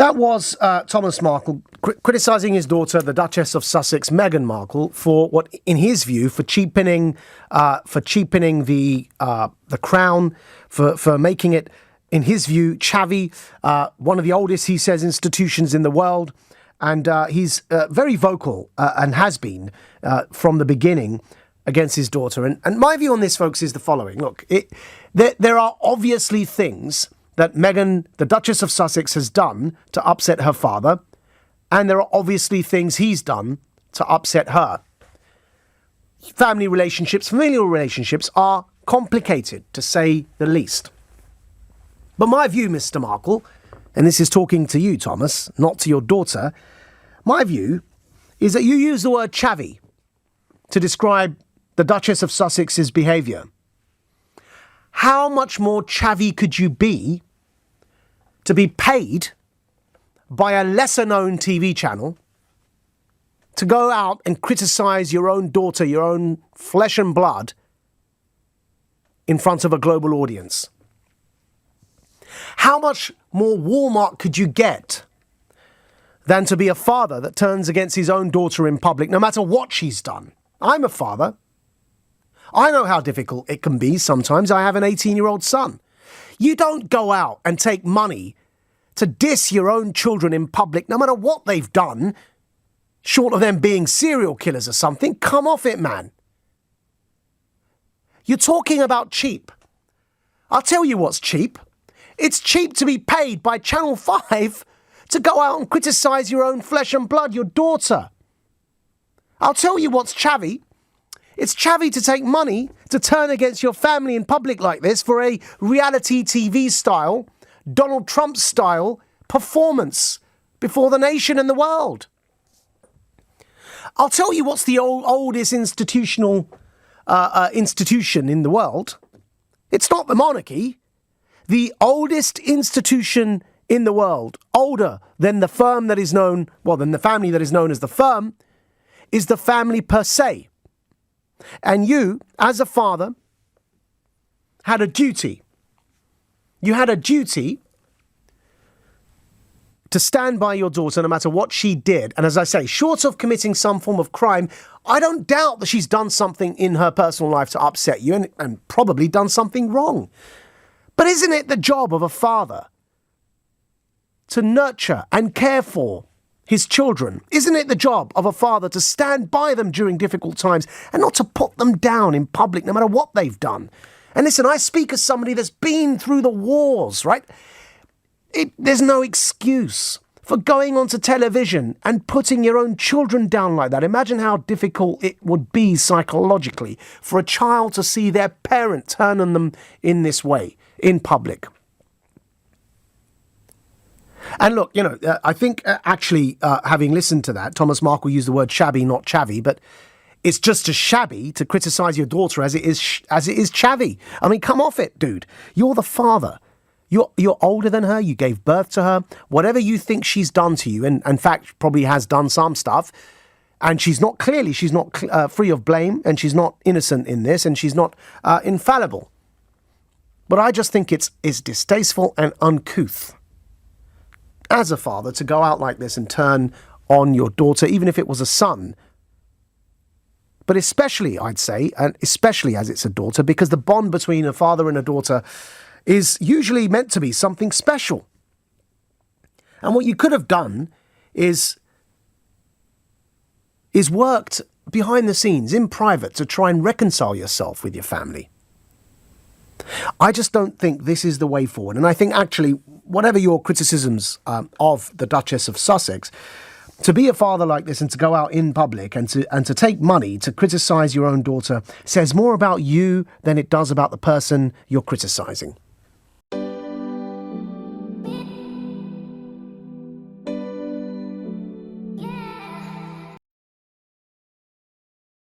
That was Thomas Markle criticising his daughter, the Duchess of Sussex, Meghan Markle, for what, in his view, for cheapening the crown, for making it, in his view, chavvy, one of the oldest, he says, institutions in the world. And he's very vocal and has been from the beginning against his daughter. And my view on this, folks, is the following. Look, there are obviously things that Meghan, the Duchess of Sussex, has done to upset her father, and there are obviously things he's done to upset her. Family relationships, familial relationships are complicated, to say the least. But my view, Mr. Markle, and this is talking to you, Thomas, not to your daughter, my view is that you use the word chavvy to describe the Duchess of Sussex's behaviour. How much more chavvy could you be to be paid by a lesser-known TV channel to go out and criticise your own daughter, your own flesh and blood, in front of a global audience? How much more Walmart could you get than to be a father that turns against his own daughter in public, no matter what she's done? I'm a father. I know how difficult it can be sometimes. I have an 18-year-old son. You don't go out and take money to diss your own children in public, no matter what they've done, short of them being serial killers or something. Come off it, man. You're talking about cheap. I'll tell you what's cheap. It's cheap to be paid by Channel 5 to go out and criticise your own flesh and blood, your daughter. I'll tell you what's chavvy. It's chavvy to take money to turn against your family in public like this for a reality TV style, Donald Trump style performance before the nation and the world. I'll tell you what's the oldest institution in the world. It's not the monarchy. The oldest institution in the world, older than the firm that is known, than the family that is known as the firm, is the family per se. And you, as a father, had a duty. You had a duty to stand by your daughter no matter what she did. And as I say, short of committing some form of crime, I don't doubt that she's done something in her personal life to upset you and probably done something wrong. But isn't it the job of a father to nurture and care for his children? Isn't it the job of a father to stand by them during difficult times and not to put them down in public, no matter what they've done? And listen, I speak as somebody that's been through the wars, right? There's no excuse for going onto television and putting your own children down like that. Imagine how difficult it would be psychologically for a child to see their parent turn on them in this way, in public. And look, I think actually, having listened to that, Thomas Markle used the word shabby, not chavvy, but it's just as shabby to criticise your daughter as it is chavvy. I mean, come off it, dude. You're the father. You're older than her. You gave birth to her. Whatever you think she's done to you, and in fact probably has done some stuff, and she's not free of blame, and she's not innocent in this, and she's not infallible. But I just think it's distasteful and uncouth as a father to go out like this and turn on your daughter, even if it was a son. But especially, I'd say, and especially as it's a daughter, because the bond between a father and a daughter is usually meant to be something special. And what you could have done is worked behind the scenes, in private, to try and reconcile yourself with your family. I just don't think this is the way forward. And I think actually, whatever your criticisms of the Duchess of Sussex, to be a father like this and to go out in public and to take money to criticise your own daughter says more about you than it does about the person you're criticising.